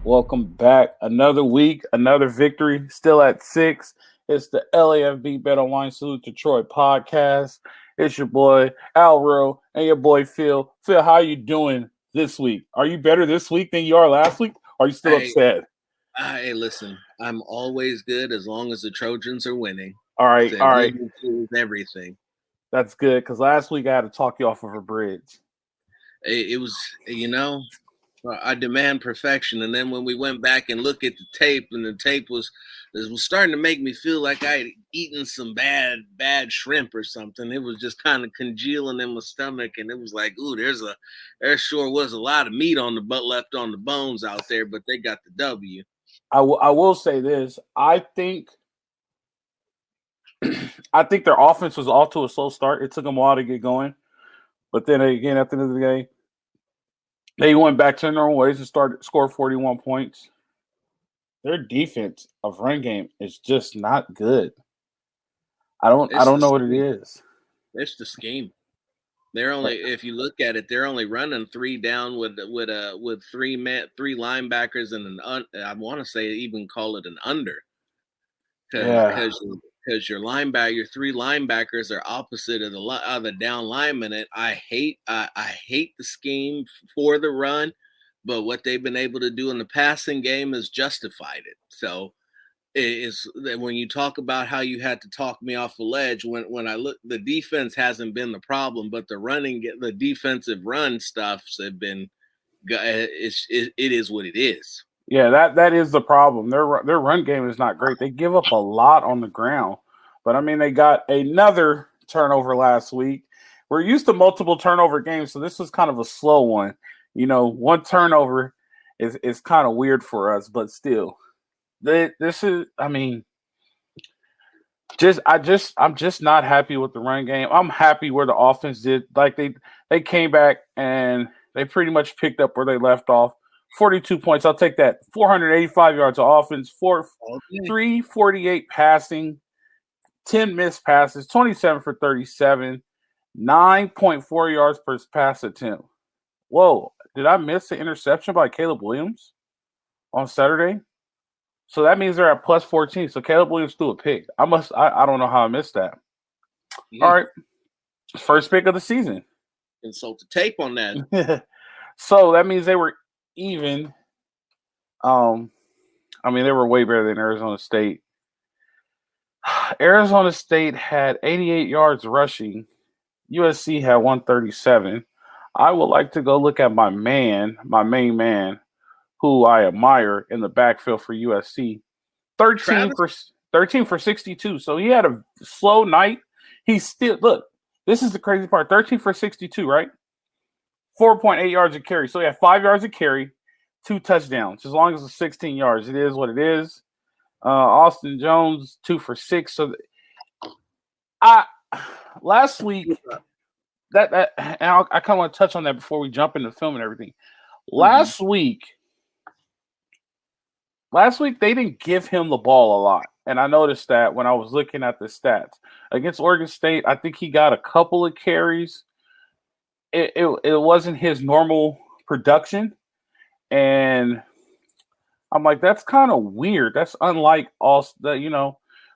Welcome back. Another week, another victory. Still at 6. It's the LAFB Bet Online Salute to Troy podcast. It's your boy Alfred and your boy Phil. Phil, how are you doing this week? Are you better this week than you are last week? Or are you still upset? Hey, listen, I'm always good as long as the Trojans are winning. All right. Everything. That's good, because last week I had to talk you off of a bridge. It was, I demand perfection. And then when we went back and looked at the tape, and the tape was starting to make me feel like I had eaten some bad shrimp or something. It was just kind of congealing in my stomach, and it was like, ooh, there sure was a lot of meat on the butt left on the bones out there, but they got the W. I will say this. I think their offense was off to a slow start. It took them a while to get going. But then again, at the end of the day, they went back to their normal ways and scored 41 points. Their defense of run game is just not good. I don't know what it is. It's the scheme. They're only, if you look at it, they're only running 3 down with three linebackers and I want to say even call it an under. Because your 3 linebackers are opposite of the down lineman. And I hate the scheme for the run, but what they've been able to do in the passing game has justified it. So is when you talk about how you had to talk me off the ledge, when I look, the defense hasn't been the problem, but the defensive run stuffs have been. It is what it is. Yeah, that is the problem. Their run game is not great. They give up a lot on the ground. But, I mean, they got another turnover last week. We're used to multiple turnover games, so this was kind of a slow one. You know, one turnover is kind of weird for us, but still. This is, I mean, I'm just not happy with the run game. I'm happy where the offense did. Like, they came back and they pretty much picked up where they left off. 42 points. I'll take that. 485 yards of offense, 348 passing, 10 missed passes, 27 for 37, 9.4 yards per pass attempt. Whoa, did I miss the interception by Caleb Williams on Saturday? So that means they're at plus 14. So Caleb Williams threw a pick. I don't know how I missed that. Yeah. All right. First pick of the season. Insult the tape on that. So that means they were even. I mean, they were way better than Arizona State. Arizona State had 88 yards rushing. USC had 137. I would like to go look at my main man, who I admire in the backfield for USC. 13 for 62. So he had a slow night. He still, look, this is the crazy part. 13 for 62, right? 4.8 yards a carry. So he had 5 yards a carry, 2 touchdowns. As long as it's 16 yards, it is what it is. Austin Jones, 2 for 6. So last week, and I kind of want to touch on that before we jump into film and everything. Last week, they didn't give him the ball a lot. And I noticed that when I was looking at the stats. Against Oregon State, I think he got a couple of carries. It wasn't his normal production. And I'm like, that's kind of weird. That's unlike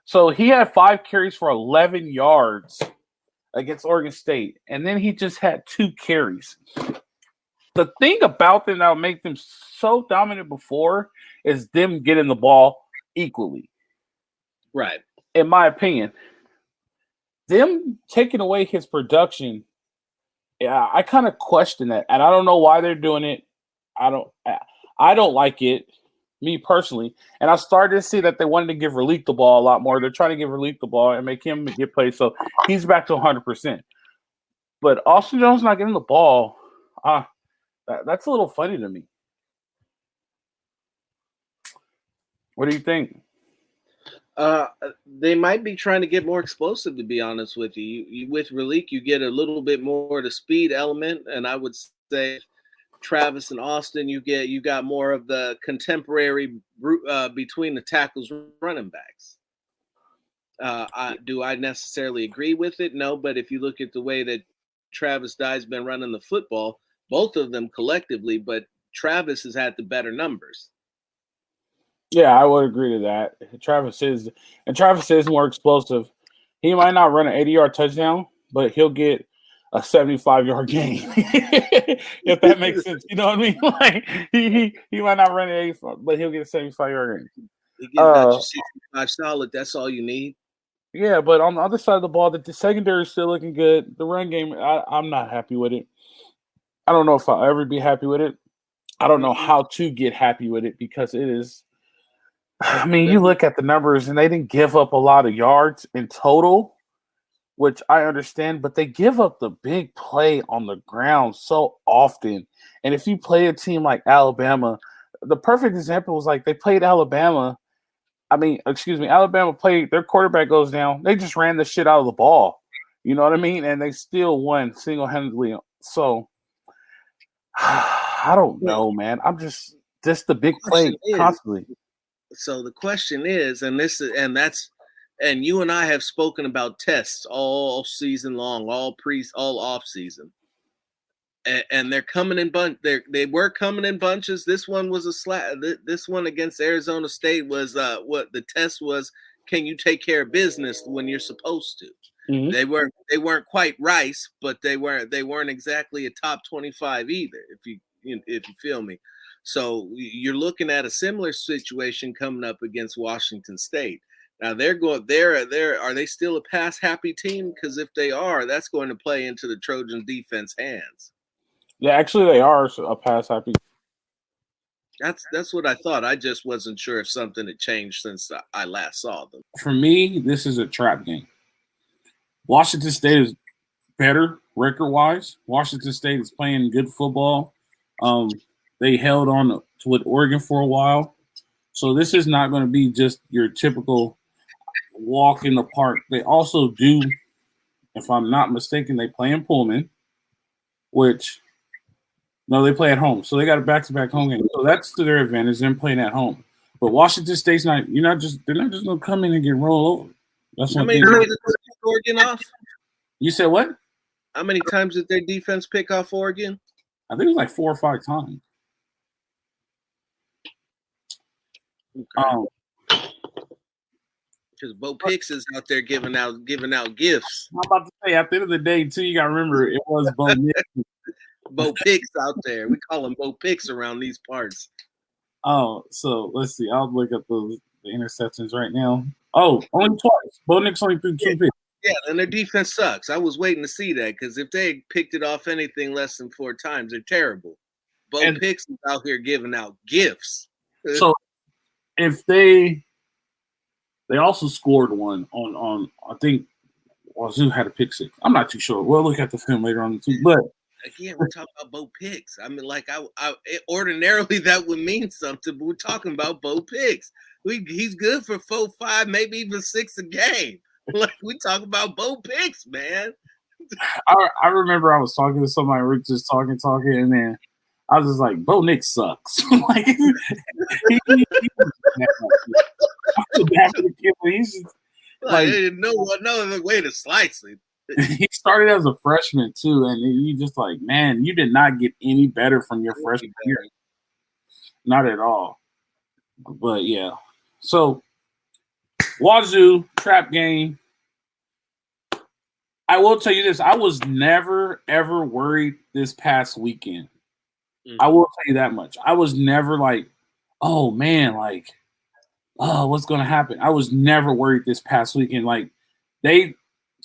So he had 5 carries for 11 yards against Oregon State. And then he just had 2 carries. The thing about them that would make them so dominant before is them getting the ball equally. Right. In my opinion. Them taking away his production, yeah, I kind of question that. And I don't know why they're doing it. I don't like it, me personally. And I started to see that they wanted to give Raleek the ball a lot more. They're trying to give Raleek the ball and make him get plays. So he's back to 100%. But Austin Jones not getting the ball, that's a little funny to me. What do you think? They might be trying to get more explosive, to be honest with you. With Raleek, you get a little bit more of the speed element, and I would say Travis and Austin, you got more of the contemporary between the tackles, running backs. Do I necessarily agree with it? No, but if you look at the way that Travis Dye's been running the football, both of them collectively, but Travis has had the better numbers. Yeah, I would agree to that. Travis is more explosive. He might not run an 80-yard touchdown, but he'll get a 75-yard game. If that makes sense. You know what I mean? Like he might not run an 85, but he'll get a 75-yard game. You get about your 65 solid. That's all you need. Yeah, but on the other side of the ball, the secondary is still looking good. The run game, I'm not happy with it. I don't know if I'll ever be happy with it. I don't know how to get happy with it because it is. I mean, you look at the numbers and they didn't give up a lot of yards in total, which I understand, but they give up the big play on the ground so often. And if you play a team like Alabama, the perfect example was like they played Alabama. Alabama played, their quarterback goes down. They just ran the shit out of the ball. You know what I mean? And they still won single-handedly. So I don't know, man. I'm just the big play constantly. So the question is, and you and I have spoken about tests all season long, all off season, and they're coming in they were coming in bunches. This one was a slap. This one against Arizona State was what the test was. Can you take care of business when you're supposed to? Mm-hmm. They weren't quite Rice, but they weren't exactly a top 25 either. If you feel me. So you're looking at a similar situation coming up against Washington State. Now are they still a pass happy team? Because if they are, that's going to play into the Trojan defense hands. Yeah, actually they are a pass happy. That's what I thought. I just wasn't sure if something had changed since I last saw them. For me, this is a trap game. Washington State is better record-wise. Washington State is playing good football. They held on with Oregon for a while. So this is not going to be just your typical walk in the park. They also do, if I'm not mistaken, they play in Pullman, they play at home. So they got a back-to-back home game. So that's to their advantage, them playing at home. But Washington State's they're not just going to come in and get rolled over. That's how many times did they pick Oregon off? You said what? How many times did their defense pick off Oregon? I think it was like 4 or 5 times. Okay. Because Bo Pix is out there giving out gifts. I'm about to say, at the end of the day, too, you got to remember it was Bo Nix. Bo Pix out there. We call him Bo Pix around these parts. Oh, so let's see. I'll look up the interceptions right now. Oh, only twice. Bo Nix only threw 2 picks. Yeah, and their defense sucks. I was waiting to see that because if they picked it off anything less than 4 times, they're terrible. Bo Pix is out here giving out gifts. So if they also scored one on I think Wazoo had a pick 6. I'm not too sure. We'll look at the film later on too. But again, we're talking about Bo Pix. I mean, like I ordinarily that would mean something, but we're talking about Bo Pix. He's good for 4, 5, maybe even 6 a game. Like we talk about Bo Pix, man. I remember I was talking to somebody, we were just talking, and then I was just like, Bo Nix sucks. Like he's just like no other way to slice it. He started as a freshman too, and you just like, man, you did not get any better from your freshman year. Not at all. But yeah. So Wazoo trap game. I will tell you this. I was never, ever worried this past weekend. Mm-hmm. I will tell you that much. I was never like, oh, man, like, oh, what's going to happen? I was never worried this past weekend. Like, to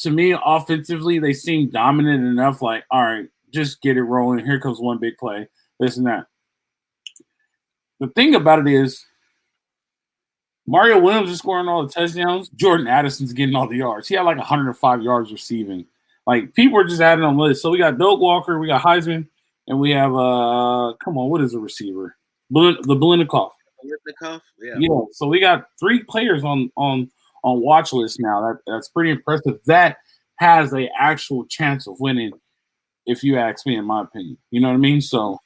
me, offensively, they seemed dominant enough. Like, all right, just get it rolling. Here comes one big play, this and that. The thing about it is, Mario Williams is scoring all the touchdowns. Jordan Addison's getting all the yards. He had like 105 yards receiving. Like, people are just adding on the list. So we got Doak Walker, we got Heisman, and we have, what is the receiver? The Blinikoff. Yeah. So we got 3 players on watch list now. That's pretty impressive. That has an actual chance of winning, if you ask me, in my opinion. You know what I mean? So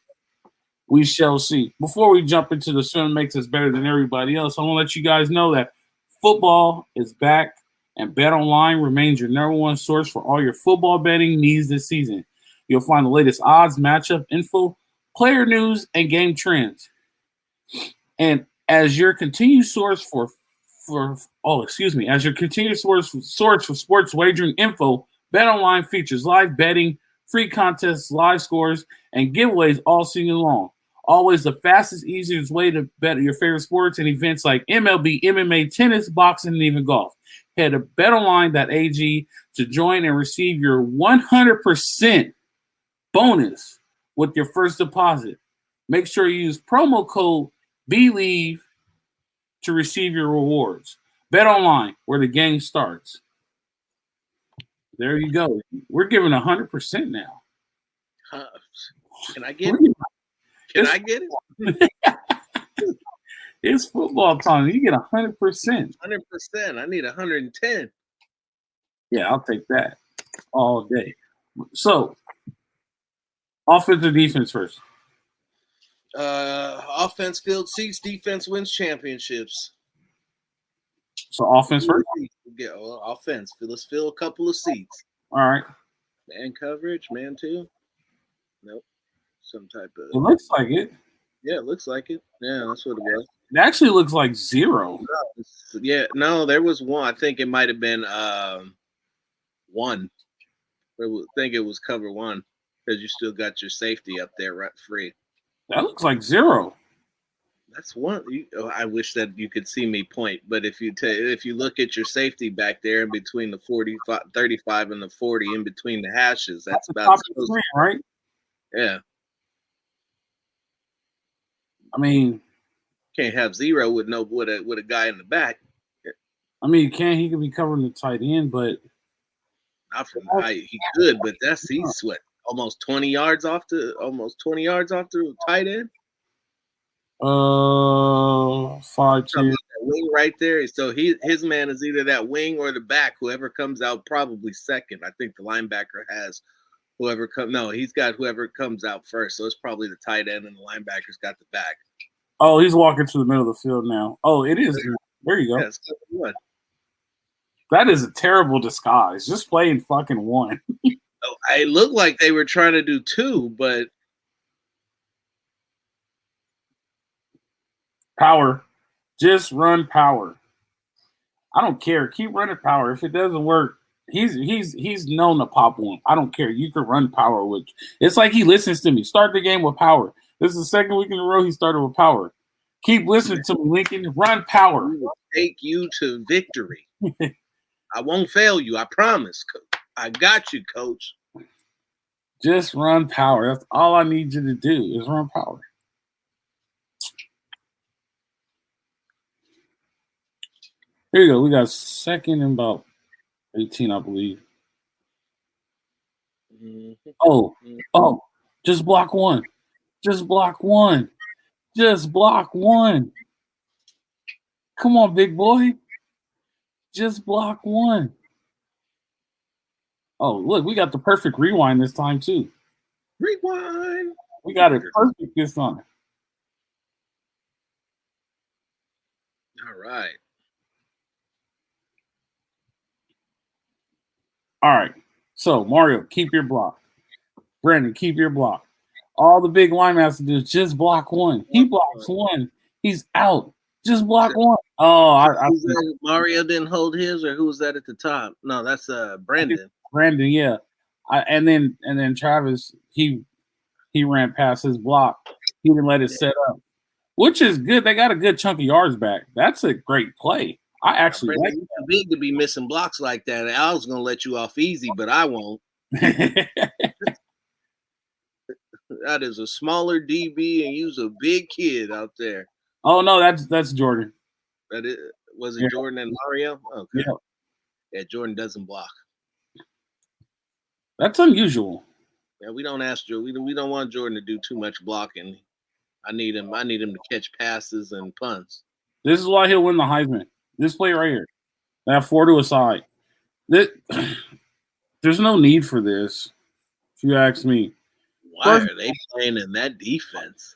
we shall see. Before we jump into the swim makes us better than everybody else, I want to let you guys know that football is back, and BetOnline remains your number one source for all your football betting needs this season. You'll find the latest odds, matchup info, player news, and game trends. And as your continued source as your continued source for sports wagering info, BetOnline features live betting, free contests, live scores, and giveaways all season long. Always the fastest, easiest way to bet your favorite sports and events like MLB, MMA, tennis, boxing, and even golf. Head to betonline.ag to join and receive your 100% bonus with your first deposit. Make sure you use promo code BELIEVE to receive your rewards. BetOnline, where the game starts. There you go. We're giving 100% now. Can I get it? Can I get it? It's football time. You get 100%. 100%. I need 110. Yeah, I'll take that all day. So, offense or defense first? Offense filled seats, defense wins championships. So, offense first? Yeah, offense. Let's fill a couple of seats. All right. Man coverage, man two. Nope. Some type of. It looks like it. Yeah, it looks like it. Yeah, that's what it was. It actually looks like 0. Yeah, no, there was one. I think it might have been 1. I think it was cover 1 because you still got your safety up there right free. That looks like 0. That's one. I wish that you could see me point, but if you look at your safety back there in between the 35 and the 40, in between the hashes, that's about the screen, right? Yeah. I mean, can't have 0 with a guy in the back. I mean, he could be covering the tight end, but not from the height. He could, but he's what, almost 20 yards off the tight end. 5'2" wing right there. So his man is either that wing or the back. Whoever comes out probably second. I think the linebacker has whoever comes. No, he's got whoever comes out first. So it's probably the tight end and the linebacker's got the back. Oh, he's walking to the middle of the field now. Oh, it is. There you go. Yeah, that is a terrible disguise. Just playing fucking 1. It looked like they were trying to do 2, but power. Just run power. I don't care. Keep running power. If it doesn't work, he's known to pop 1. I don't care. You can run power with. It's like he listens to me. Start the game with power. This is the second week in a row he started with power. Keep listening to me, Lincoln. Run power. We will take you to victory. I won't fail you. I promise. I got you, Coach. Just run power. That's all I need you to do is run power. Here you go. We got second and about 18, I believe. Mm-hmm. Oh, just block 1. Just block 1. Just block 1. Come on, big boy. Just block 1. Oh, look, we got the perfect rewind this time, too. Rewind. We got it perfect this time. All right. All right. So, Mario, keep your block. Brandon, keep your block. All the big lineman has to do is just block 1. He blocks 1. He's out. Just block 1. Oh, Mario didn't hold his, or who was that at the top? No, that's Brandon. Brandon, yeah. And then Travis, he ran past his block. He didn't let it set up, which is good. They got a good chunk of yards back. That's a great play. I actually like it. Too big to be missing blocks like that. I was gonna let you off easy, but I won't. That is a smaller DB, and you's a big kid out there. Oh no, that's Jordan. Was it Jordan and Mario? Okay. Yeah, Jordan doesn't block. That's unusual. Yeah, we don't ask Jordan. We don't want Jordan to do too much blocking. I need him to catch passes and punts. This is why he'll win the Heisman. This play right here. That 4 to a side. There's no need for this, if you ask me. Why are they playing in that defense?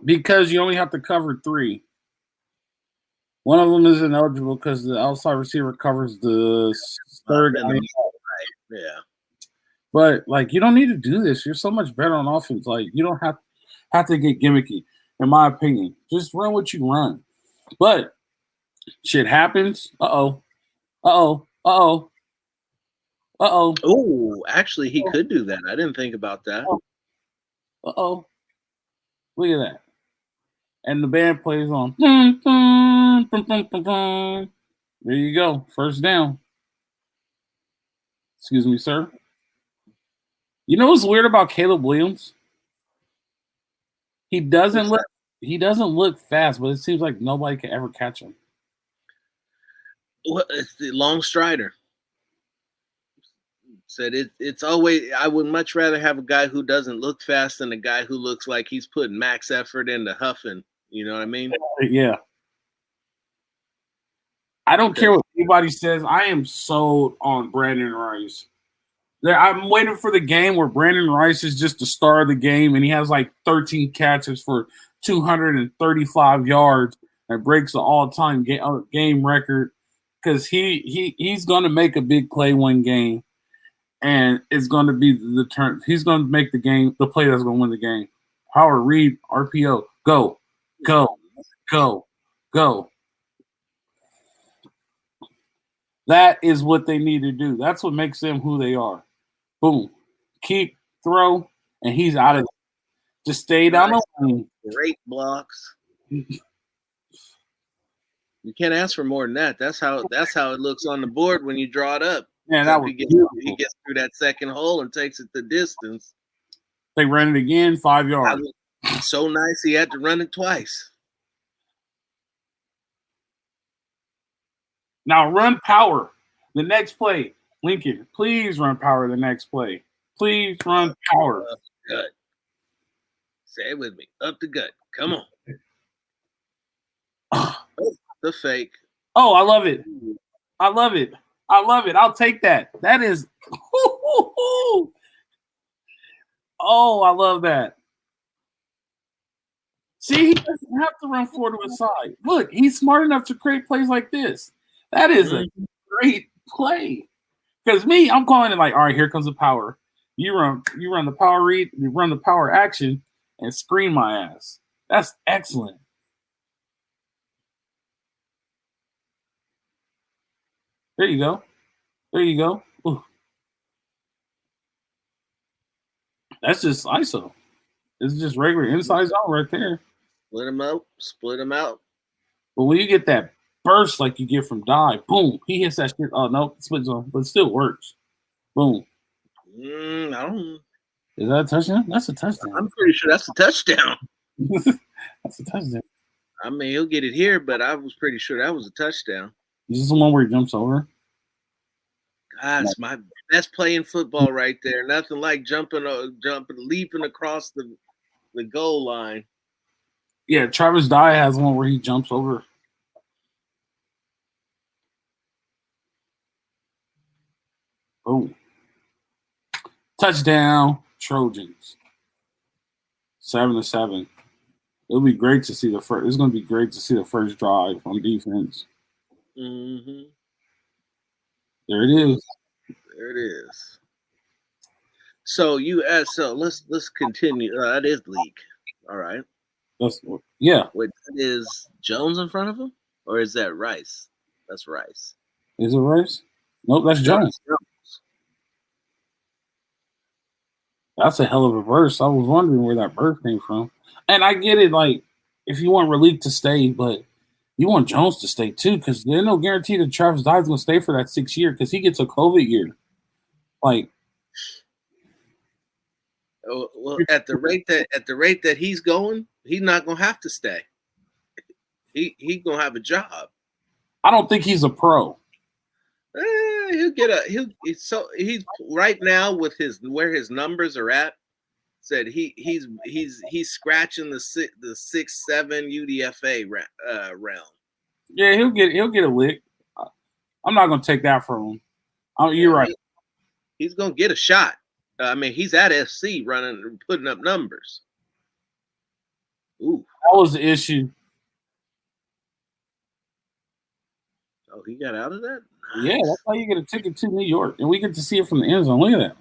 Because you only have to cover 3. One of them is ineligible because the outside receiver covers the third. Yeah. But, like, you don't need to do this. You're so much better on offense. Like, you don't have to get gimmicky, in my opinion. Just run what you run. But shit happens. Uh-oh. Uh-oh. Uh-oh. Uh-oh. Oh, actually, he could do that. I didn't think about that. Uh-oh. Look at that. And the band plays on. There you go. First down. Excuse me, sir. You know what's weird about Caleb Williams? He doesn't look fast, but it seems like nobody can ever catch him. Well, it's the long strider. Said it's always. I would much rather have a guy who doesn't look fast than a guy who looks like he's putting max effort into huffing. You know what I mean? Yeah. I don't care what anybody says. I am sold on Brandon Rice. I'm waiting for the game where Brandon Rice is just the star of the game, and he has like 13 catches for 235 yards and breaks the all-time game record because he's going to make a big play one game, and it's going to be the turn. He's going to make the play that's going to win the game. Howard Reed, RPO, go, go, go, go. That is what they need to do. That's what makes them who they are. Boom. Keep, throw, and he's out of it. Just stay down the lane. Great blocks. You can't ask for more than that. That's how it looks on the board when you draw it up. Yeah, that was he gets through that second hole and takes it the distance. They ran it again, 5 yards. So nice he had to run it twice. Now run power. The next play. Lincoln, please run power the next play. Please run power. Up the gut. Say it with me. Up the gut. Come on. Oh, the fake. Oh, I love it. I love it. I love it. I'll take that. That is. Oh, I love that. See, he doesn't have to run forward to his side. Look, he's smart enough to create plays like this. That is a great play. Because I'm calling it like, all right, here comes the power. You run the power read, you run the power action, and screen my ass. That's excellent. There you go. There you go. Ooh. That's just ISO. It's just regular inside zone right there. Split them out. Split them out. But when you get that burst like you get from dive, boom, he hits that shit. Oh, no, split zone, but it still works. Boom. I don't know. Is that a touchdown? That's a touchdown. I'm pretty sure that's a touchdown. That's a touchdown. I mean, he'll get it here, but I was pretty sure that was a touchdown. Is this the one where he jumps over? That's my best play in football right there. Nothing like leaping across the goal line. Yeah, Travis Dye has one where he jumps over. Oh. Touchdown, Trojans. 7-7. It'll be great to see the first. It's going to be great to see the first drive on defense. Mm-hmm. There it is. There it is. So let's continue. That is league. All right. Yeah. Wait, is Jones in front of him, or is that Rice? That's Rice. Is it Rice? Nope, that's Jones. That's a hell of a verse. I was wondering where that verse came from. And I get it, like, if you want Relief to stay, but you want Jones to stay too, because there's no guarantee that Travis Dye's going to stay for that 6 year because he gets a COVID year. Like, well, at the rate that he's going, he's not going to have to stay. He's going to have a job. I don't think he's a pro. He's right now with where his numbers are at. Said he's scratching the 6-7 UDFA realm. Yeah, he'll get a lick. I'm not gonna take that from him. You're right. He's gonna get a shot. I mean, he's at SC running, putting up numbers. Ooh, that was the issue. Oh, he got out of that? Nice. Yeah, that's how you get a ticket to New York. And we get to see it from the end zone. Look at that.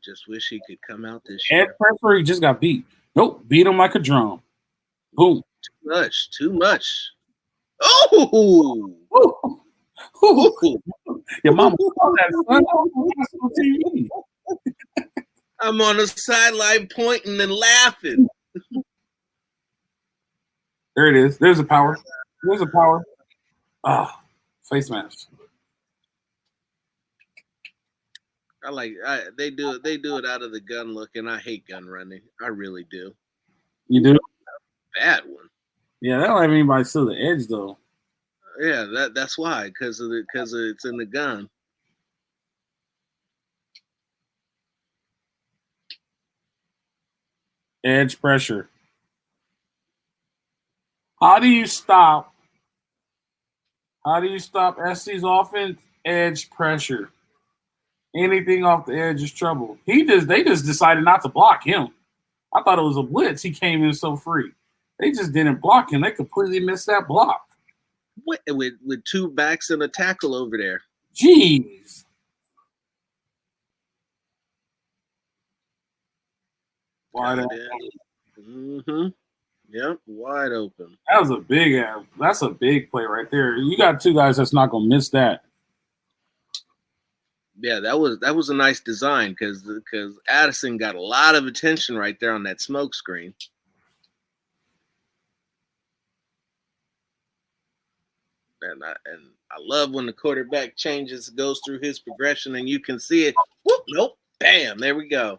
just wish he could come out this Edge year. pressure, he just got beat. Nope, beat him like a drum. Boom. Too much. Oh! Ooh. Ooh. Your mama saw that, son. On national TV. I'm on the sideline pointing and laughing. There it is. There's a power. There's a power. Ah, face mask. They do it out of the gun look, and I hate gun running. I really do. You do? Bad one. Yeah, that don't have anybody steal the edge though. Yeah, that's why, because it's in the gun. Edge pressure. How do you stop SC's offense? Edge pressure. Anything off the edge is trouble. They just decided not to block him. I thought it was a blitz. He came in so free. They just didn't block him. They completely missed that block. With two backs and a tackle over there. Jeez. Wide open. Mm-hmm. Yep, wide open. That's a big play right there. You got two guys that's not gonna miss that. Yeah, that was a nice design because Addison got a lot of attention right there on that smoke screen. And I love when the quarterback goes through his progression, and you can see it. Whoop, nope, bam, there we go.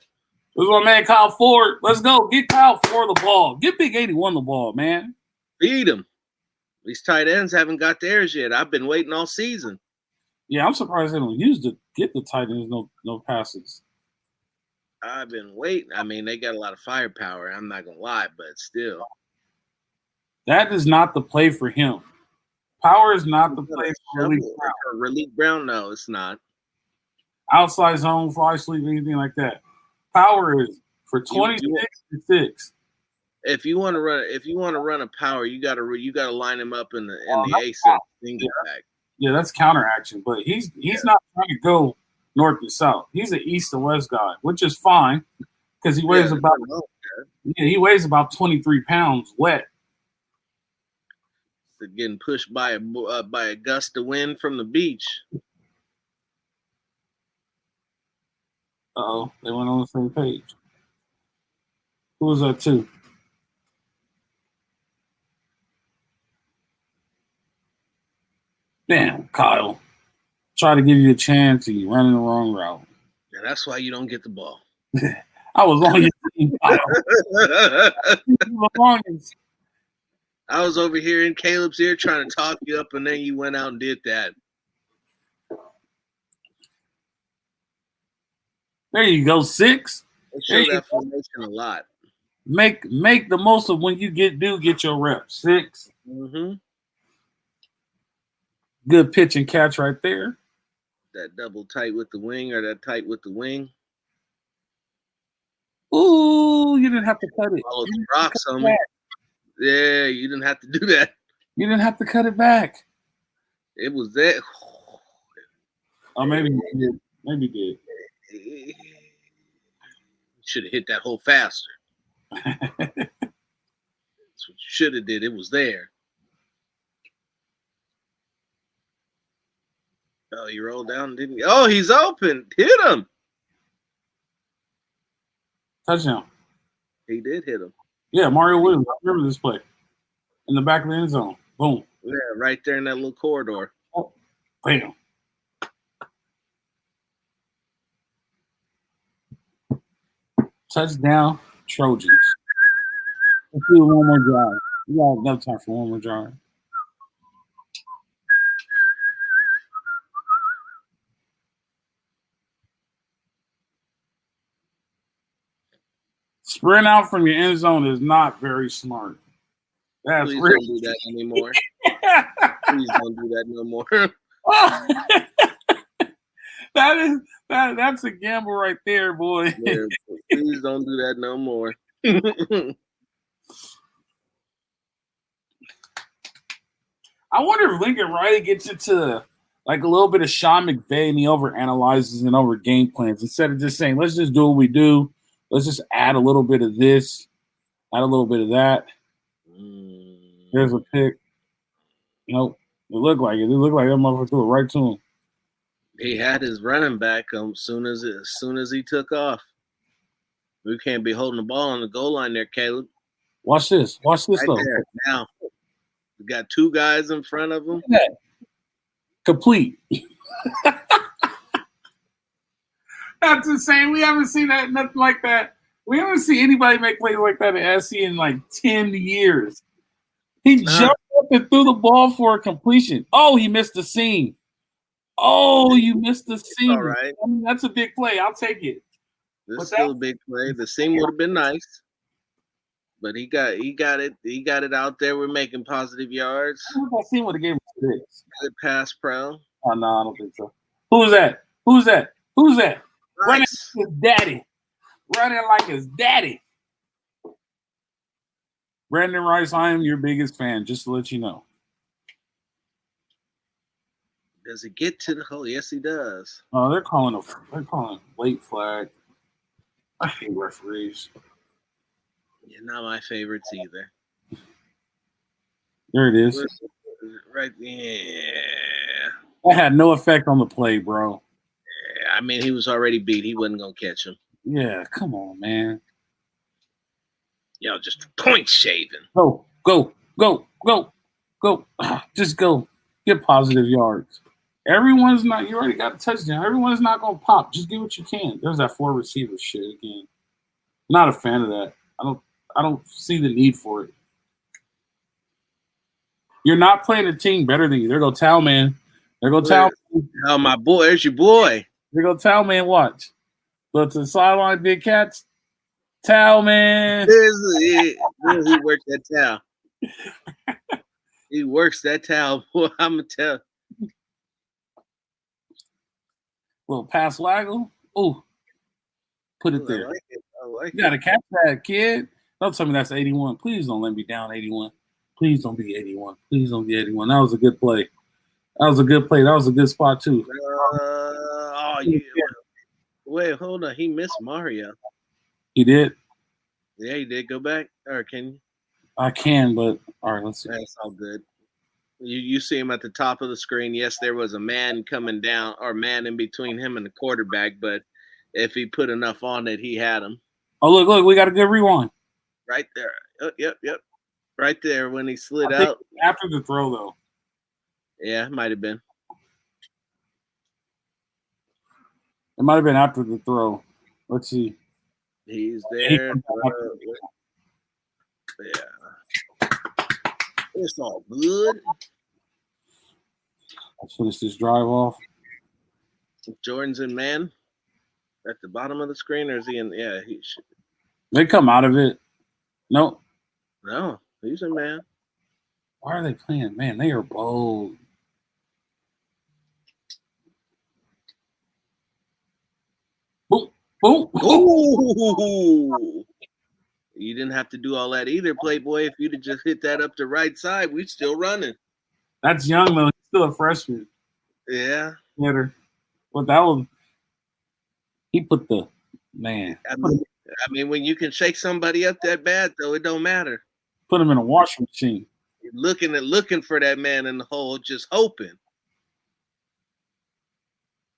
This is my man Kyle Ford. Let's go. Get Kyle Ford the ball. Get Big 81 the ball, man. Feed him. These tight ends haven't got theirs yet. I've been waiting all season. Yeah, I'm surprised they don't get the tight ends no passes. I've been waiting. I mean, they got a lot of firepower. I'm not gonna lie, but still, that is not the play for him. Power is not the play for Relief Brown. No, it's not. Outside zone, fly sleep, anything like that. Power is for 26-6. If you want to run a power, you got to line him up in the ASU back. Yeah, that's counter action, but he's not trying to go north to south. He's an east to west guy, which is fine because he weighs about 23 pounds wet. Getting pushed by a gust of wind from the beach. Uh-oh, they went on the same page. Who was that to? Damn, Kyle. Try to give you a chance and you're running the wrong route. Yeah, that's why you don't get the ball. I was on your team, Kyle. I was over here in Caleb's ear trying to talk you up, and then you went out and did that. There you go, 6. They show that formation a lot. Make the most of when you get your reps. 6. Mm-hmm. Good pitch and catch right there. That double tight with the wing or that tight with the wing. Ooh, you didn't have to cut it. Follow the rocks on me. Yeah, you didn't have to do that. You didn't have to cut it back. It was that. Oh, maybe you did. Maybe you did. Should have hit that hole faster. That's what you should have did. It was there. Oh, you rolled down, didn't you? Oh, he's open. Hit him. Touchdown. He did hit him. Yeah, Mario Williams. I remember this play. In the back of the end zone. Boom. Yeah, right there in that little corridor. Oh, bam. Touchdown, Trojans. Let's do one more drive. We got enough time for one more drive. Sprint out from your end zone is not very smart. That's Please really... don't do that anymore. Please don't do that no more. That's a gamble right there, boy. Yeah, please don't do that no more. I wonder if Lincoln Riley gets into like a little bit of Sean McVay, and he overanalyzes and over game plans instead of just saying, let's just do what we do. Let's just add a little bit of this, add a little bit of that. There's a pick. Nope. It looked like it. It looked like that motherfucker threw it right to him. He had his running back as soon as he took off. We can't be holding the ball on the goal line there, Caleb. Watch this. Watch this, Right though. there. Now, we got two guys in front of him. Complete. That's insane. We haven't seen that, nothing like that. We haven't seen anybody make plays like that at SC in like 10 years. He jumped up and threw the ball for a completion. Oh, he missed the seam. Oh, you missed the seam. All right. I mean, that's a big play. I'll take it. This is still a big play. The seam would have been nice, but he got it. He got it out there. We're making positive yards. That seam would have gave him 6. Good pass, pro. Oh no, I don't think so. Who's that? Who's that? Who's that? Nice. Running like his daddy. Running like his daddy. Brandon Rice, I am your biggest fan, just to let you know. Does it get to the hole? Yes, he does. Oh, they're calling a late flag. I hate referees. Yeah, not my favorites either. There it is. Right. Yeah. That had no effect on the play, bro. Yeah, I mean, he was already beat. He wasn't gonna catch him. Yeah, come on, man. Yo, just point shaving. Go. Just go. Get positive yards. Everyone's not. You already got a touchdown. Everyone's not gonna pop. Just get what you can. There's that 4 receiver shit again. Not a fan of that. I don't see the need for it. You're not playing a team better than you. There go Talman. There go Talman. Oh, my boy. There's your boy. There go Talman. Watch. Go to the sideline, big cats. Talman. He worked that towel. He works that towel, boy. I'm going to tell. Little pass waggle. Ooh. Put it there. I like You got to catch that, kid. Don't tell me that's 81. Please don't let me down 81. Please don't be 81. Please don't be 81. That was a good play. That was a good spot, too. Yeah. Wait, hold on. He missed Mario. He did? Yeah, he did. Go back. Or can you? I can, but all right, let's see. That's all good. You see him at the top of the screen. Yes, there was a man coming down, or man in between him and the quarterback, but if he put enough on it, he had him. Oh, look, we got a good rewind. Right there. Oh, yep. Right there when he slid out. After the throw, though. Yeah, it might have been. It might have been after the throw. Let's see. He's there. Yeah. It's all good. Let's finish this drive off. Jordan's in man at the bottom of the screen, or is he in? Yeah, he should. They come out of it. Nope. No, he's in man. Why are they playing? Man, they are bold. Boom. Boom. Ooh. You didn't have to do all that either, Playboy. If you'd have just hit that up the right side, we'd still running. That's young, though. He's still a freshman. Yeah. Better. But that was – he put the – man. I mean, when you can shake somebody up that bad, though, it don't matter. Put him in a washing machine. You're looking for that man in the hole, just hoping.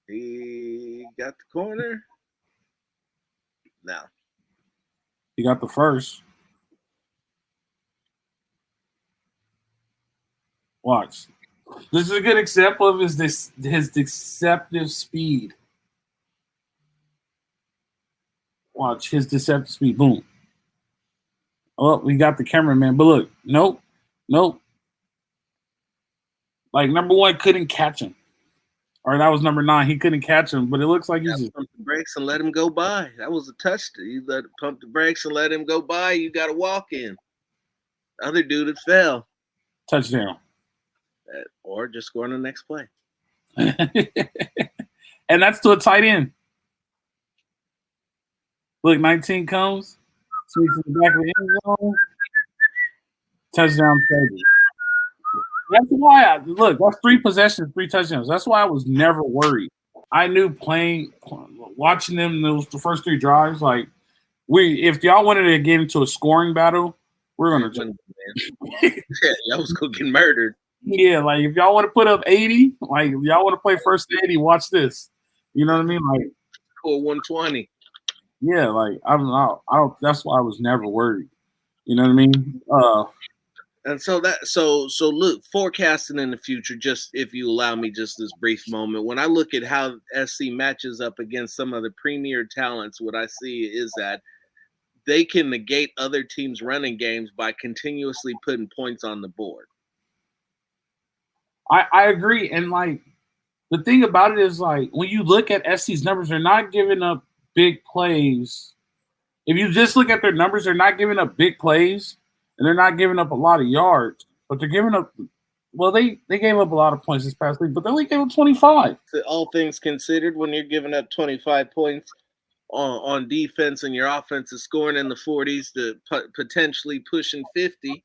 He got the corner. Now. He got the first. Watch. This is a good example of his deceptive speed. Watch his deceptive speed. Boom. Oh, we got the cameraman. But look, nope. Like number 1 couldn't catch him. Or that was number 9. He couldn't catch him, but it looks like he's just pump the brakes and let him go by. That was a touchdown. You let pump the brakes and let him go by. You got to walk in. The other dude had fell. touchdown. Or just score on the next play. And that's to a tight end. Look, 19 comes. Sweeps in the back of the end zone. Touchdown, 30. That's why that's 3 possessions, 3 touchdowns. That's why I was never worried. I knew watching them the first 3 drives, like if y'all wanted to get into a scoring battle, we're gonna yeah, y'all was gonna get murdered. Yeah, like if y'all want to put up 80, like if y'all want to play first 80, watch this. You know what I mean? Like score 120. Yeah, like I don't. That's why I was never worried. You know what I mean? And so look, forecasting in the future, just if you allow me just this brief moment, when I look at how SC matches up against some of the premier talents, what I see is that they can negate other teams' running games by continuously putting points on the board. I agree. And like the thing about it is like when you look at SC's numbers, they're not giving up big plays. If you just look at their numbers, they're not giving up big plays. And they're not giving up a lot of yards, but they're giving up. Well, they gave up a lot of points this past week, but they only gave up 25. All things considered, when you're giving up 25 points on defense and your offense is scoring in the 40s to potentially pushing 50,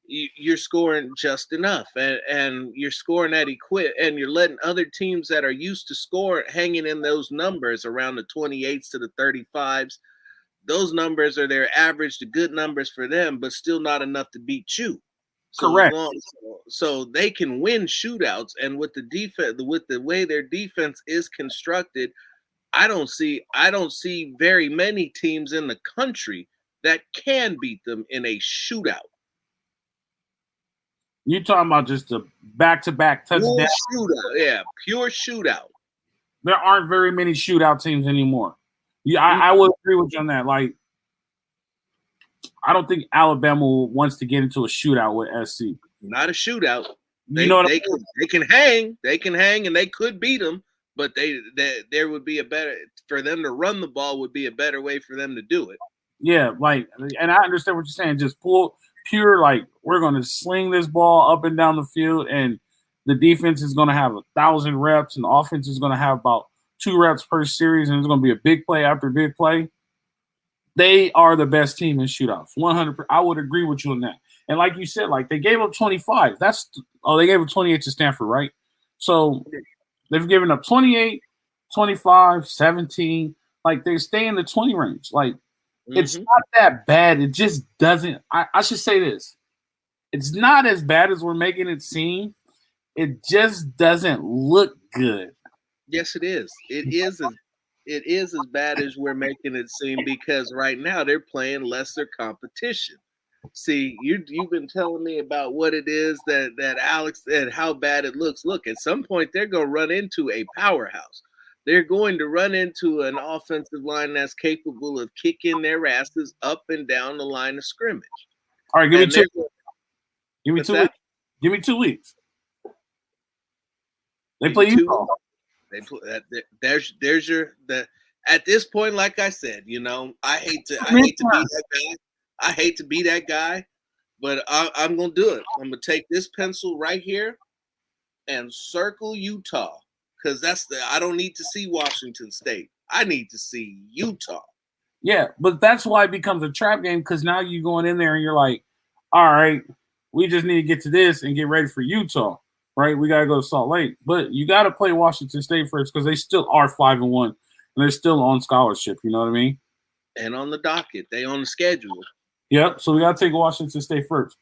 you're scoring just enough, and you're scoring at and you're letting other teams that are used to score hanging in those numbers around the 28s to the 35s. Those numbers are their average to good numbers for them, but still not enough to beat you. So Correct. So they can win shootouts, and with the defense, with the way their defense is constructed, I don't see very many teams in the country that can beat them in a shootout. You're talking about just a back-to-back touchdown? Pure shootout, yeah, pure shootout. There aren't very many shootout teams anymore. Yeah, I would agree with you on that. Like, I don't think Alabama wants to get into a shootout with SC. Not a shootout. They can hang, and they could beat them. But there would be for them to run the ball would be a better way for them to do it. Yeah, like, and I understand what you're saying. Just pure, like, we're going to sling this ball up and down the field, and the defense is going to have 1,000 reps, and the offense is going to have about 2 reps per series, and it's going to be a big play after big play. They are the best team in shootouts. 100%. I would agree with you on that. And like you said, like they gave up 25. They gave up 28 to Stanford, right? So they've given up 28, 25, 17. Like they stay in the 20 range. Like it's not that bad. It just doesn't. I should say this. It's not as bad as we're making it seem. It just doesn't look good. Yes, it is. It is as bad as we're making it seem, because right now they're playing lesser competition. See, you've been telling me about what it is that Alex and how bad it looks. Look, at some point they're going to run into a powerhouse. They're going to run into an offensive line that's capable of kicking their asses up and down the line of scrimmage. All right, give me 2 weeks. Give me 2 weeks. They play Utah. They play there's your at this point, like I said, I hate to be that guy. I hate to be that guy, but I'm gonna do it. I'm gonna take this pencil right here and circle Utah, because I don't need to see Washington State. I need to see Utah. Yeah, but that's why it becomes a trap game, because now you're going in there and you're like, all right, we just need to get to this and get ready for Utah. Right, we gotta go to Salt Lake, but you gotta play Washington State first, because they still are 5-1 and they're still on scholarship. You know what I mean? And on the docket, they on the schedule. Yep. So we gotta take Washington State first.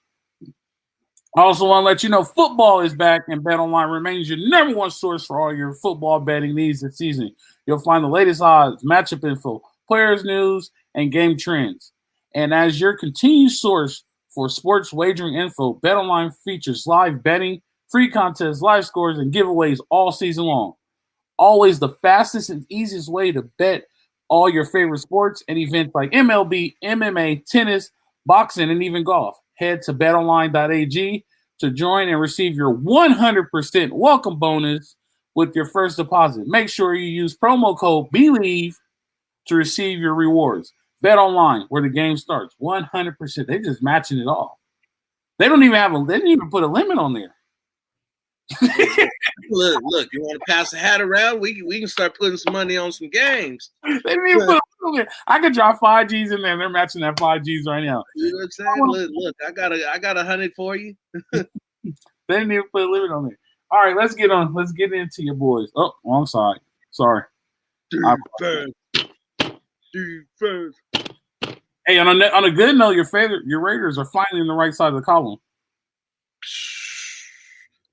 I also want to let you know football is back, and BetOnline remains your number one source for all your football betting needs this season. You'll find the latest odds, matchup info, players news, and game trends. And as your continued source for sports wagering info, BetOnline features live betting, free contests, live scores, and giveaways all season long. Always the fastest and easiest way to bet all your favorite sports and events like MLB, MMA, tennis, boxing, and even golf. Head to betonline.ag to join and receive your 100% welcome bonus with your first deposit. Make sure you use promo code BELIEVE to receive your rewards. BetOnline, where the game starts. 100%. They're just matching it all. They didn't even put a limit on there. Look, you want to pass the hat around? We can start putting some money on some games. They didn't even put a limit. I could drop 5 G's in there, and they're matching that 5 G's right now. You know what I'm saying? Look, I got 100 for you. They didn't even put a limit on it. All right, let's get into your boys. Oh, wrong side. Sorry. Defense. Hey, on a good note, your Raiders are finally in the right side of the column.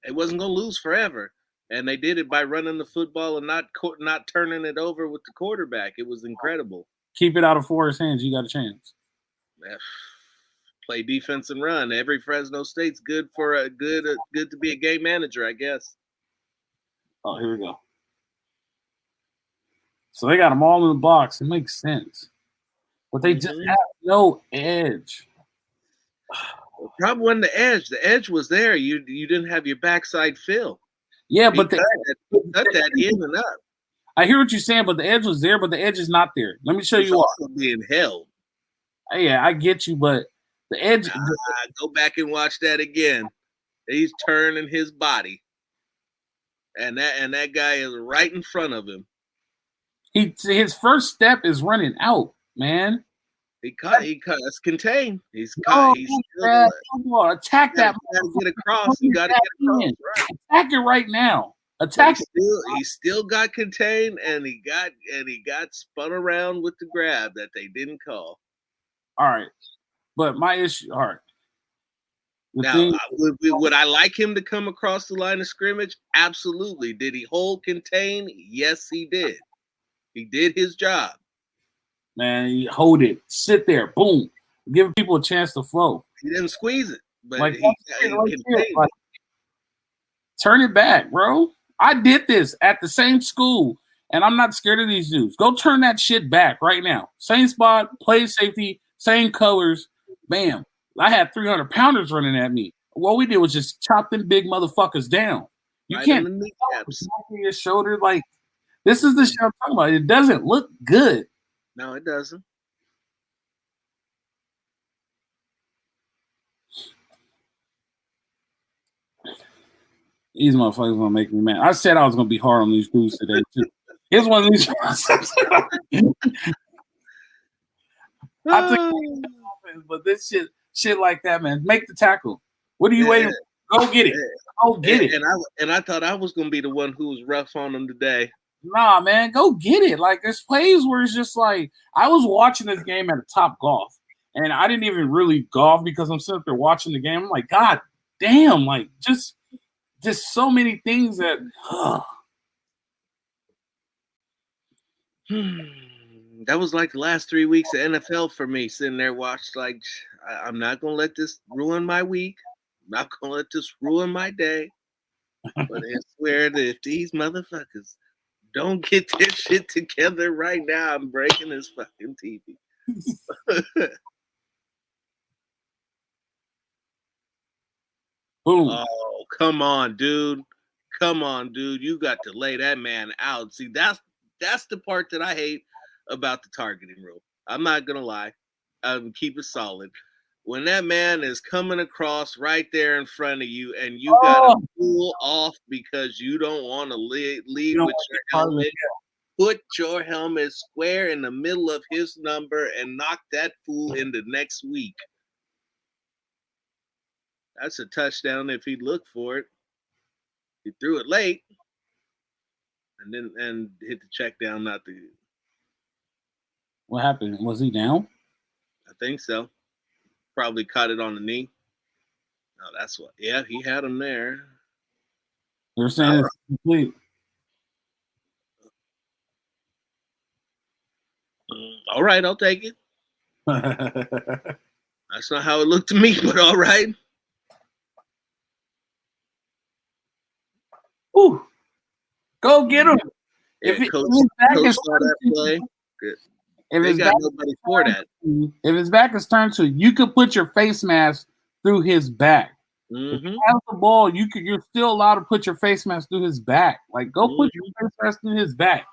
They wasn't gonna lose forever, and they did it by running the football and not turning it over with the quarterback. It was incredible. Keep it out of Forrest's hands. You got a chance. Play defense and run. Every Fresno State's good for good to be a game manager, I guess. Oh, here we go. So they got them all in the box. It makes sense, but they just have no edge. The problem wasn't the edge. The edge was there. You didn't have your backside fill. Yeah, but cut that in and up. I hear what you're saying, but the edge was there, but the edge is not there. Let me show you what. Also being held. Yeah, I get you, but the edge. Go back and watch that again. He's turning his body, and that guy is right in front of him. His first step is running out, man. He cut. It's contained. He's cut. Attack that. Get across. You got to get across. Right. Attack it right now. Attack. He still got contained, and he got spun around with the grab that they didn't call. All right, but my issue. All right. Would I like him to come across the line of scrimmage? Absolutely. Did he hold contain? Yes, he did. He did his job. Man, you hold it. Sit there. Boom. Give people a chance to flow. He didn't squeeze it. But like, turn it back, bro. I did this at the same school, and I'm not scared of these dudes. Go turn that shit back right now. Same spot, play safety, same colors. Bam. I had 300-pounders running at me. What we did was just chop them big motherfuckers down. You can't your shoulder like this is the shit I'm talking about. It doesn't look good. No, it doesn't. These motherfuckers gonna make me mad. I said I was gonna be hard on these dudes today too. Here's one of these. I think, but this shit like that, man. Make the tackle. What are you waiting for? Go get it. Go get it. And I thought I was gonna be the one who was rough on them today. Nah, man, go get it. Like there's plays where it's just like I was watching this game at a Top Golf, and I didn't even really golf because I'm sitting there watching the game. I'm like, God damn, like just so many things that. That was like the last 3 weeks of NFL for me, sitting there watched like I'm not gonna let this ruin my week. I'm not gonna let this ruin my day. But I swear that if these motherfuckers don't get their shit together right now, I'm breaking this fucking TV. Boom. Oh, come on, dude. Come on, dude. You got to lay that man out. See, that's the part that I hate about the targeting rule. I'm not going to lie. Keep it solid. When that man is coming across right there in front of you and you got to pull off because you don't want to lead with your helmet, put your helmet square in the middle of his number and knock that fool into next week. That's a touchdown if he looked for it. He threw it late and hit the check down, not the. What happened? Was he down? I think so. Probably caught it on the knee. Oh, that's what. Yeah, he had him there. They're saying it's complete. All right, I'll take it. That's not how it looked to me, but all right. Ooh, go get him. If his back is turned to you could put your face mask through his back. If you have the ball, you're still allowed to put your face mask through his back. Like, go put your face mask through his back.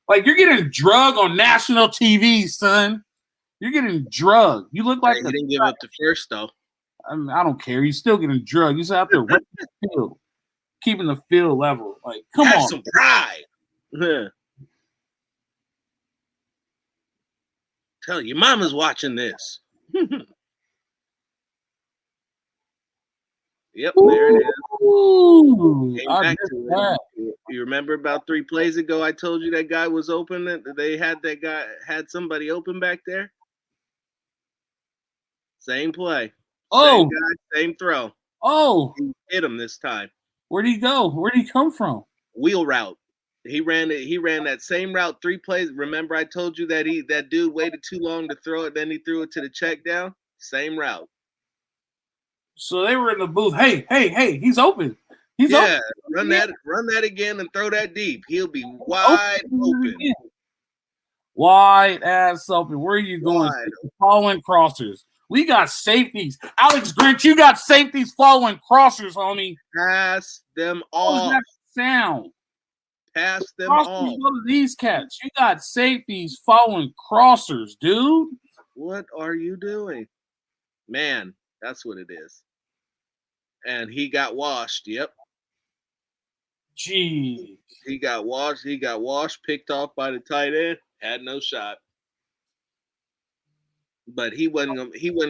Like, you're getting drugged on national TV, son. You're getting drugged. You look like he didn't give up the first, though. I don't care. You're still getting drugged. You're still out there ripping the field, keeping the field level. Like, come on. Some pride. Yeah. Tell your mama's watching this. Yep, there it is. Ooh, Came I back missed to that. it. You remember about 3 plays ago? I told you that guy was open. That they had somebody open back there. Same play, same Oh, guy, same throw. oh, He hit him this time. where'd he go? Where'd he come from? Wheel route. He ran that same route 3 plays. Remember, I told you that dude waited too long to throw it. Then he threw it to the check down. Same route. So they were in the booth. Hey, he's open. He's Yeah, open. run that again and throw that deep. He'll be wide open. Wide ass open. Where are you going? Wide. Following crossers. We got safeties. Alex Grinch, you got safeties following crossers, homie. Pass them How does all. that sound? Pass them Crossers all. go to these cats. You got safeties following crossers, dude. What are you doing? Man, that's what it is. And he got washed. Yep. Jeez. He got washed, picked off by the tight end, had no shot. But he wasn't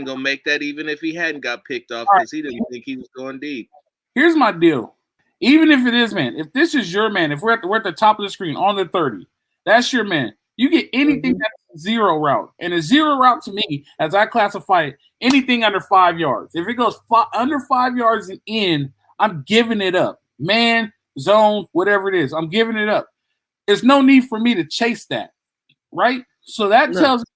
gonna make that even if he hadn't got picked off because he didn't think he was going deep. Here's my deal. Even if it is, man, if this is your man, if we're at the top of the screen on the 30, that's your man. You get anything that's a zero route. And a zero route to me, as I classify it, anything under 5 yards. If it goes under 5 yards and in, I'm giving it up. Man, zone, whatever it is, I'm giving it up. There's no need for me to chase that, right? So that tells me,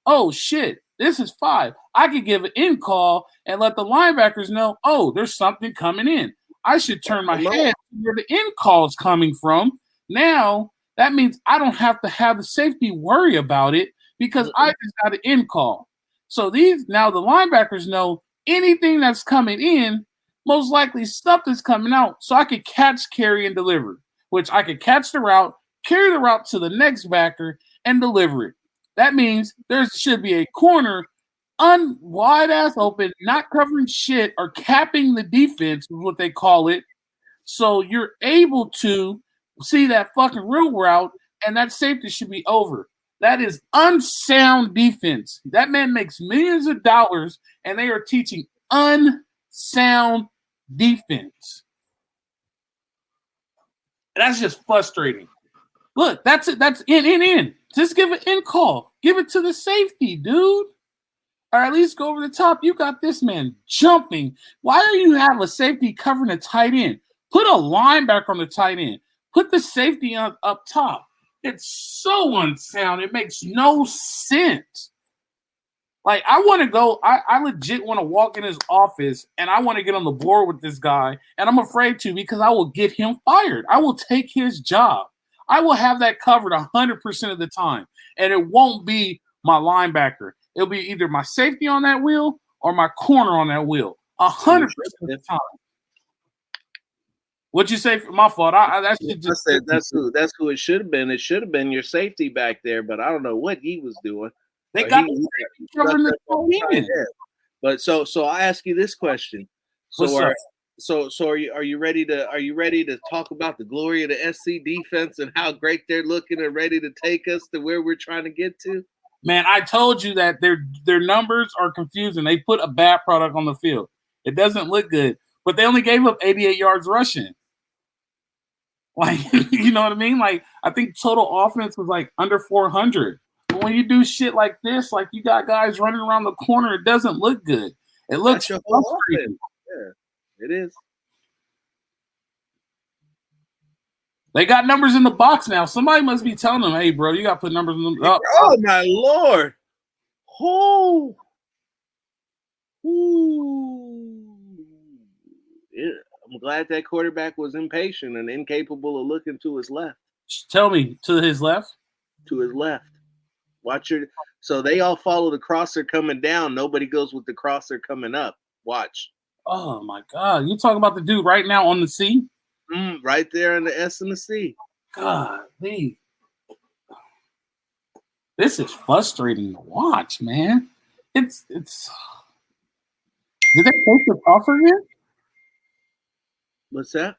oh, shit, this is 5. I could give an in call and let the linebackers know, oh, there's something coming in. I should turn my head to where the in call is coming from. Now, that means I don't have to have the safety worry about it because I just got an in call. So now the linebackers know anything that's coming in, most likely stuff is coming out. So I could catch, carry, and deliver, which I could catch the route, carry the route to the next backer, and deliver it. That means there should be a corner wide ass open, not covering shit or capping the defense is what they call it. So you're able to see that fucking real route, and that safety should be over. That is unsound defense. That man makes millions of dollars, and they are teaching unsound defense. That's just frustrating. Look, that's it. That's in. Just give an in call. Give it to the safety, dude. Or at least go over the top. You got this man jumping. Why do you have a safety covering a tight end? Put a linebacker on the tight end. Put the safety up top. It's so unsound. It makes no sense. Like, I want to go. I legit want to walk in his office and I want to get on the board with this guy. And I'm afraid to because I will get him fired. I will take his job. I will have that covered 100% of the time. And it won't be my linebacker. It'll be either my safety on that wheel or my corner on that wheel. 100% of the time. What'd you say? My fault. That shit just I said that's who it should have been. It should have been your safety back there, but I don't know what he was doing. They got the safety covering the tight end. But so I ask you this question. So are you ready to talk about the glory of the SC defense and how great they're looking and ready to take us to where we're trying to get to? Man, I told you that their numbers are confusing. They put a bad product on the field. It doesn't look good, but they only gave up 88 yards rushing. Like, you know what I mean? Like, I think total offense was like under 400. But when you do shit like this, like you got guys running around the corner, it doesn't look good. It looks frustrating. Yeah, it is. They got numbers in the box now. Somebody must be telling them, hey, bro, you got to put numbers in the box. Oh, my Lord. Oh. Ooh. Yeah, I'm glad that quarterback was impatient and incapable of looking to his left. Tell me, to his left? To his left. So they all follow the crosser coming down. Nobody goes with the crosser coming up. Watch. Oh, my God. You talking about the dude right now on the C? Right there in the S and the C. God, this is frustrating to watch, man. It's. Did they post the offer yet? What's that?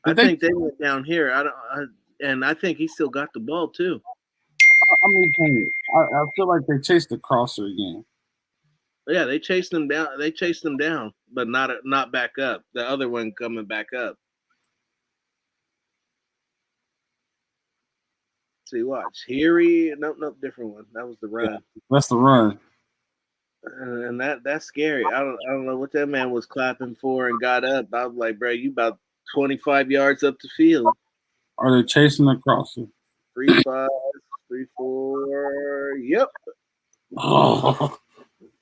I think they went down here. I think he still got the ball too. I feel like they chased the crosser again. Yeah, they chased him down. They chased him down, but not back up. The other one coming back up. See, watch. Nope, different one. That was the run. Yeah, that's the run. And that's scary. I don't know what that man was clapping for and got up. I was like, bro, you about 25 yards up the field. Are they chasing across it? 3, 5, 3, 4. Yep. Oh.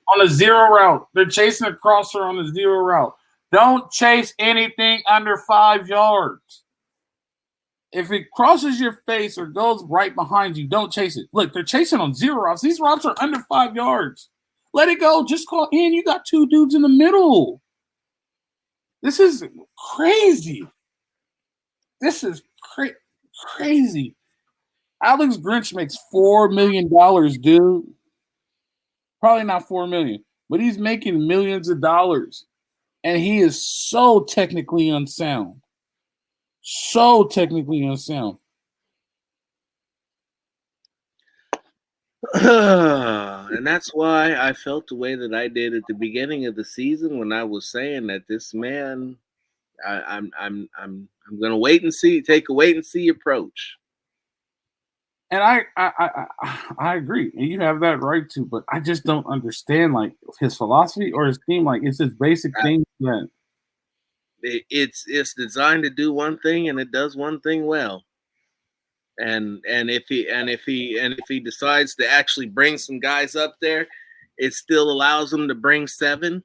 On a zero route. They're chasing a crosser on the zero route. Don't chase anything under 5 yards. If it crosses your face or goes right behind you, don't chase it. Look, they're chasing on zero routes. These routes are under 5 yards. Let it go. Just call in. You got two dudes in the middle. This is crazy. This is crazy. Alex Grinch makes $4 million, dude. Probably not 4 million, but he's making millions of dollars. And he is so technically unsound. So technically unsound. And that's why I felt the way that I did at the beginning of the season when I was saying that this man, I'm gonna wait and see, take a wait and see approach. And I agree, and you have that right too. But I just don't understand like his philosophy or his theme. Like it's just basic things that it's designed to do one thing and it does one thing well. And if he decides to actually bring some guys up there, it still allows them to bring 7.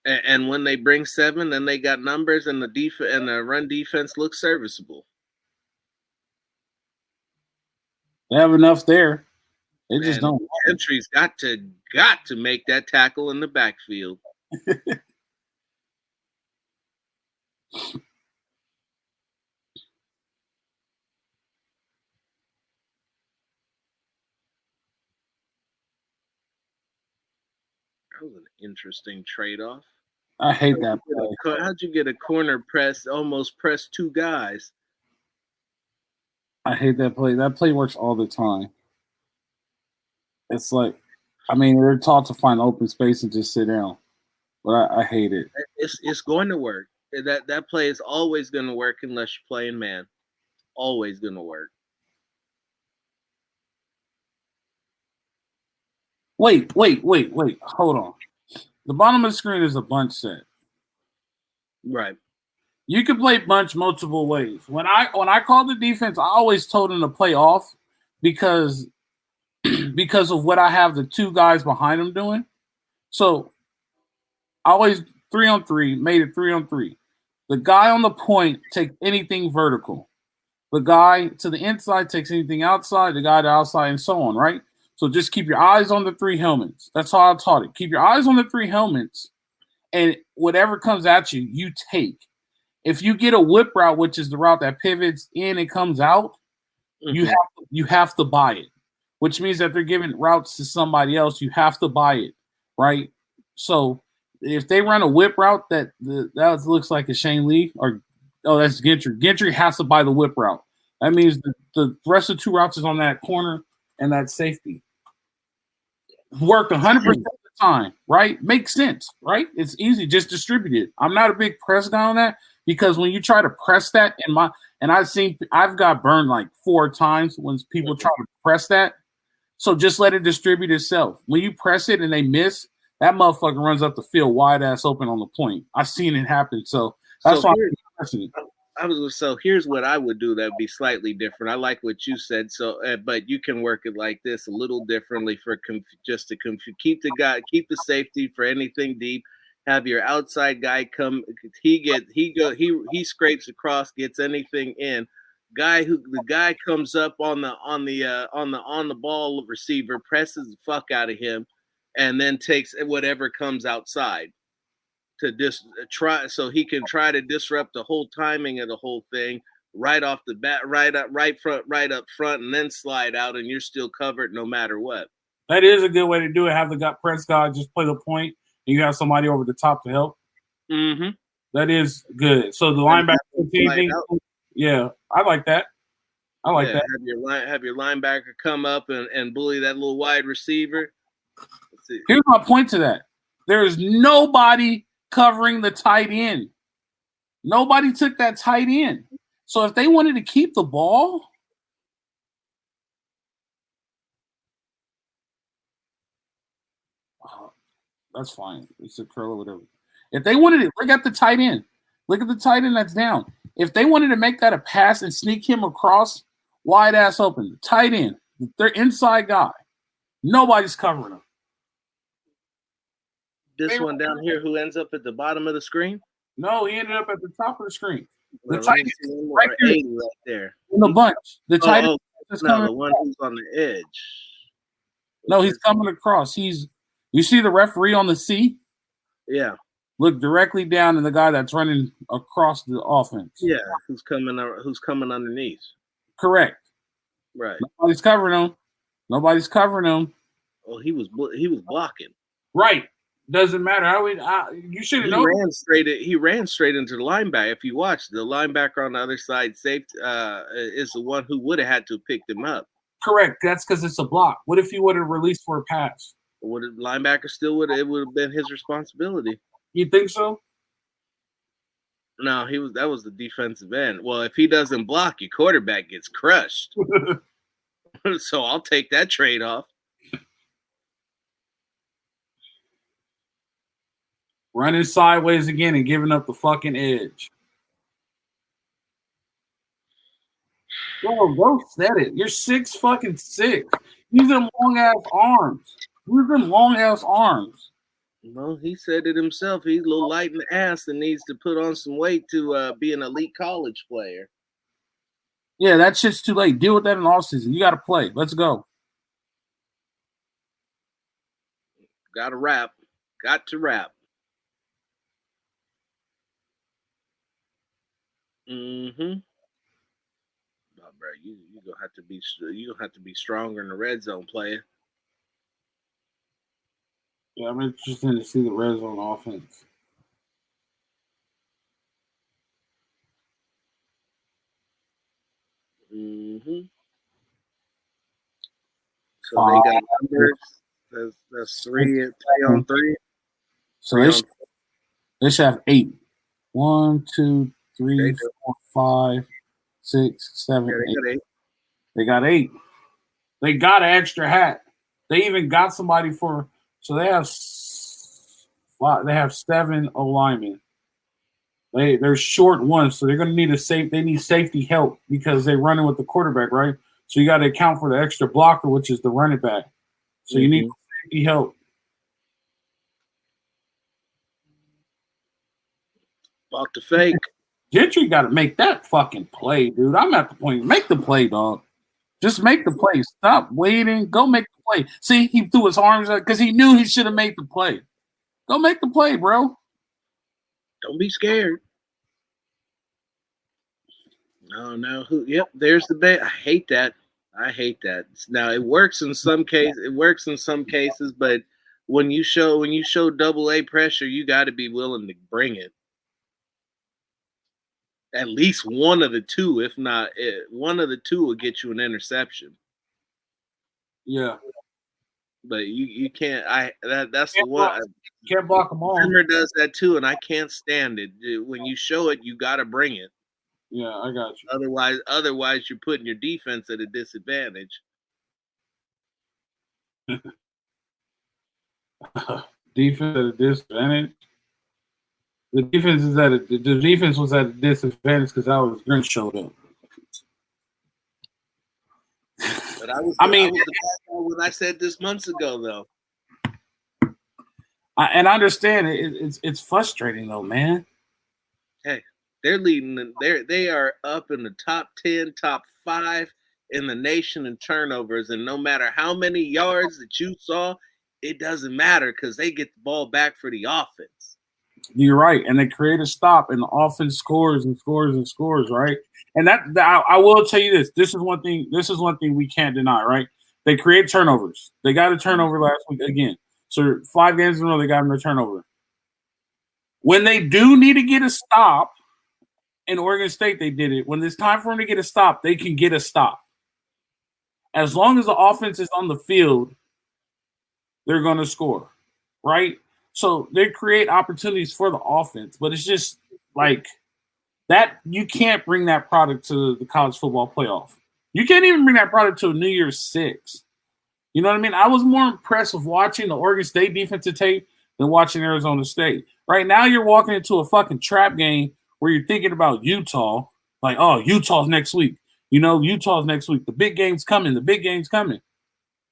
And when they bring 7, then they got numbers, and the run defense looks serviceable. they have enough there. They just don't. Gentry's got to make that tackle in the backfield. That was an interesting trade-off. I hate that play. How'd you get a corner press, almost press 2 guys? I hate that play. That play works all the time. It's like, I mean, they're taught to find open space and just sit down. But I hate it. It's going to work. That play is always going to work unless you're playing man. Always going to work. Wait. Hold on. The bottom of the screen is a bunch set. Right. You can play bunch multiple ways. When I called the defense, I always told them to play off because of what I have the 2 guys behind them doing. So I always 3-on-3, made it 3-on-3. The guy on the point takes anything vertical. The guy to the inside takes anything outside, the guy to outside, and so on, right? So just keep your eyes on the 3 helmets. That's how I taught it. Keep your eyes on the 3 helmets, and whatever comes at you, you take. If you get a whip route, which is the route that pivots in and comes out, you have to buy it, which means that they're giving routes to somebody else. You have to buy it, right? So if they run a whip route that looks like a Shane Lee that's Gentry. Gentry has to buy the whip route. That means the rest of the 2 routes is on that corner and that safety. Worked 100% of the time, right? Makes sense, right? It's easy, just distribute it. I'm not a big press guy on that because when you try to press that I've got burned like 4 times when people try to press that. So just let it distribute itself. When you press it and they miss, that motherfucker runs up the field wide ass open on the point. I've seen it happen. So that's why I'm pressing it. So here's what I would do that would be slightly different. I like what you said. So, but you can work it like this a little differently keep the safety for anything deep. Have your outside guy come. He scrapes across, gets anything in. The guy comes up on the ball receiver, presses the fuck out of him, and then takes whatever comes outside. To try so he can try to disrupt the whole timing of the whole thing right off the bat, right up front, and then slide out, and you're still covered no matter what. That is a good way to do it. Have the press guy just play the point, and you have somebody over the top to help. Mm-hmm. That is good. So the linebacker, yeah, I like that. I like that. Have your linebacker come up and bully that little wide receiver. Here's my point to that. There is nobody covering the tight end. Nobody took that tight end. So if they wanted to keep the ball, that's fine. It's a curl or whatever. If they wanted to, look at the tight end. Look at the tight end that's down. If they wanted to make that a pass and sneak him across, wide ass open, the tight end, their inside guy, nobody's covering him. This one down here who ends up at the bottom of the screen? No, he ended up at the top of the screen. The Well, tight end right there. In the bunch. The tight end the one who's on the edge. No, he's coming across. You see the referee on the C? Yeah. Look directly down at the guy that's running across the offense. Yeah, who's coming underneath. Correct. Right. Nobody's covering him. Oh, he was blocking. Right. Doesn't matter. You should have known. He ran straight into the linebacker. If you watch, the linebacker on the other side, safety, is the one who would have had to have picked him up. Correct. That's because it's a block. What if he would have released for a pass? Would the linebacker it would have been his responsibility. You think so? No, that was the defensive end. Well, if he doesn't block, your quarterback gets crushed. So I'll take that trade-off. Running sideways again and giving up the fucking edge. Go set it. You're 6'6". Use them long ass arms. Well, he said it himself. He's a little light in the ass and needs to put on some weight to be an elite college player. Yeah, that shit's too late. Deal with that in the offseason. You got to play. Let's go. Got to rap. Mm-hmm. Oh, bro, you gonna have to be stronger in the red zone, player. Yeah, I'm interested to see the red zone offense. Mm-hmm. So they got numbers. That's 3 on 3. So they should have 8. 1, 2, 3, 4, 5, 6, 7, 8. They got 8. They got an extra hat. They even got somebody for. So they have 7 linemen. They're short one, so they're going to need They need safety help because they're running with the quarterback, right? So you got to account for the extra blocker, which is the running back. So you need safety help. Block the fake. Gentry got to make that fucking play, dude. I'm at the point. Make the play, dog. Just make the play. Stop waiting. Go make the play. See, he threw his arms out because he knew he should have made the play. Go make the play, bro. Don't be scared. No. Yep, there's the bet. I hate that. Now it works in some cases. But when you show double A pressure, you got to be willing to bring it. At least one of the two, if not one of the two, will get you an interception. Yeah, but you can't. That's the one. Can't block them all. Zimmer does that too, and I can't stand it. When you show it, you got to bring it. Yeah, I got you. Otherwise, you're putting your defense at a disadvantage. Defense at a disadvantage. The defense was at a disadvantage because Grinch showed up. But I mean, when I said this months ago, though. I understand it's frustrating though, man. Hey, they're leading. They are up in the top 10, top 5 in the nation in turnovers, and no matter how many yards that you saw, it doesn't matter because they get the ball back for the offense. You're right, and they create a stop, and the offense scores and scores and scores, right? And that I will tell you this. This is one thing we can't deny, right? They create turnovers. They got a turnover last week again. So 5 games in a row, they got them a turnover. When they do need to get a stop, in Oregon State, they did it. When it's time for them to get a stop, they can get a stop. As long as the offense is on the field, they're going to score, right? So they create opportunities for the offense, but it's just like that. You can't bring that product to the college football playoff. You can't even bring that product to a New Year's Six. You know what I mean? I was more impressed with watching the Oregon State defensive tape than watching Arizona State. Right now, you're walking into a fucking trap game where you're thinking about Utah. Like, oh, Utah's next week. Utah's next week. The big game's coming. The big game's coming.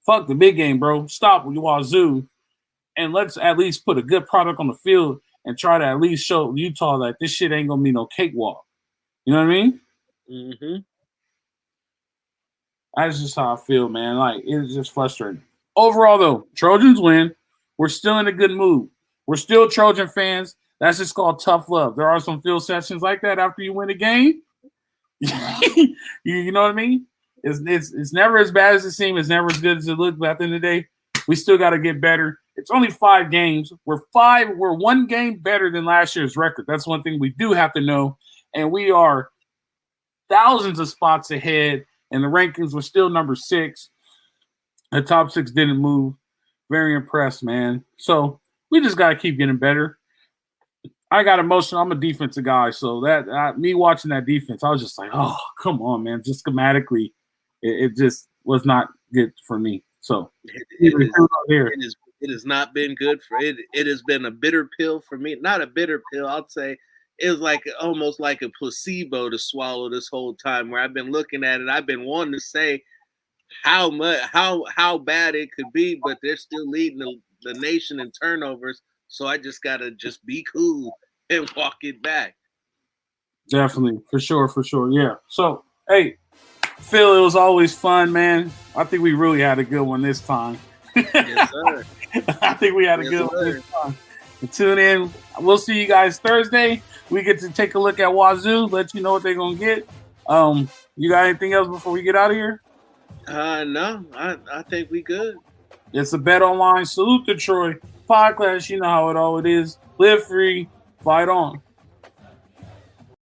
Fuck the big game, bro. Stop with Wazoo, and let's at least put a good product on the field and try to at least show Utah that this shit ain't going to be no cakewalk. You know what I mean? Mm-hmm. That's just how I feel, man. Like, it's just frustrating. Overall, though, Trojans win. We're still in a good mood. We're still Trojan fans. That's just called tough love. There are some field sessions like that after you win a game. you know what I mean? It's never as bad as it seems. It's never as good as it looks. But at the end of the day, we still got to get better. It's only 5 games. We're 1 game better than last year's record. That's one thing we do have to know. And we are thousands of spots ahead. And the rankings were still number 6. The top 6 didn't move. Very impressed, man. So we just got to keep getting better. I got emotional. I'm a defensive guy. So me watching that defense, I was just like, oh, come on, man. Just schematically, it just was not good for me. So it has not been good for it. It has been a bitter pill for me. Not a bitter pill. I'd say it was like almost like a placebo to swallow this whole time, where I've been looking at it. I've been wanting to say how bad it could be, but they're still leading the nation in turnovers. So I just gotta just be cool and walk it back. Definitely, for sure, yeah. So, hey, Phil, it was always fun, man. I think we really had a good one this time. Yes, sir. I think we had a good one this time. And tune in. We'll see you guys Thursday. We get to take a look at Wazoo, let you know what they're gonna get. You got anything else before we get out of here? No, I think we good. It's a Bet Online. Salute to Troy podcast. You know how it all it is. Live free, fight on.